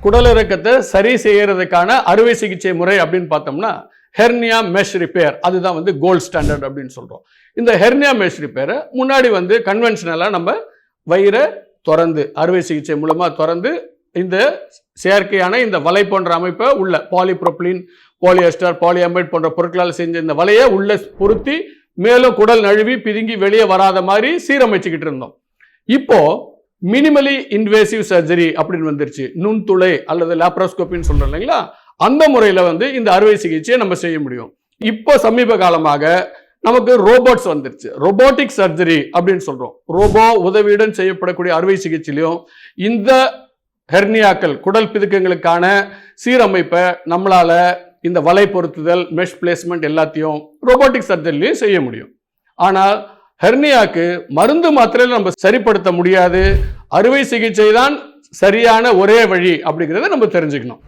குடலிறக்கத்தை சரி செய்யறதுக்கான அறுவை சிகிச்சை முறை அப்படின்னு பார்த்தோம்னா ஹெர்னியா மெஷ் ரிப்பேர், அதுதான் வந்து கோல்ட் ஸ்டாண்டர்ட் அப்படின்னு சொல்றோம். இந்த ஹெர்னியா மெஷ் ரிப்பேரை முன்னாடி வந்து கன்வென்ஷனலாக நம்ம வயிறை திறந்து அறுவை சிகிச்சை மூலமா திறந்து இந்த செயற்கையான இந்த வலை போன்ற அமைப்பை உள்ள பாலிப்ரோபிலின், பாலியஸ்டர், பாலியமைட் போன்ற பொருட்களால் செஞ்ச இந்த வலையை உள்ள பொருத்தி மேலும் குடல் நழுவி பிதுங்கி வெளியே வராத மாதிரி சீரமைச்சுக்கிட்டு இருந்தோம். இப்போ மினிமலி இன்வேசிவ் சர்ஜரி அப்படின்னு வந்துருச்சு. நுண்துளை அல்லது லேப்ரோஸ்கோப்பின்னு சொல்றோம் இல்லைங்களா, அந்த முறையில் வந்து இந்த அறுவை சிகிச்சையை நம்ம செய்ய முடியும். இப்போ சமீப காலமாக நமக்கு ரோபோட்ஸ் வந்துருச்சு. ரோபோட்டிக் சர்ஜரி அப்படின்னு சொல்றோம். ரோபோ உதவியுடன் செய்யப்படக்கூடிய அறுவை சிகிச்சையிலையும் இந்த ஹெர்னியாக்கள் குடல் பிதுக்கங்களுக்கான சீரமைப்பை நம்மளால இந்த வலை பொருத்துதல், மெஷ் பிளேஸ்மெண்ட் எல்லாத்தையும் ரோபோட்டிக் சர்ஜரிலையும் செய்ய முடியும். ஆனால் ஹெர்னியாக்கு மருந்து மாத்திரையில் நம்ம சரிப்படுத்த முடியாது. அறுவை சிகிச்சை தான் சரியான ஒரே வழி அப்படிங்கிறத நம்ம தெரிஞ்சுக்கணும்.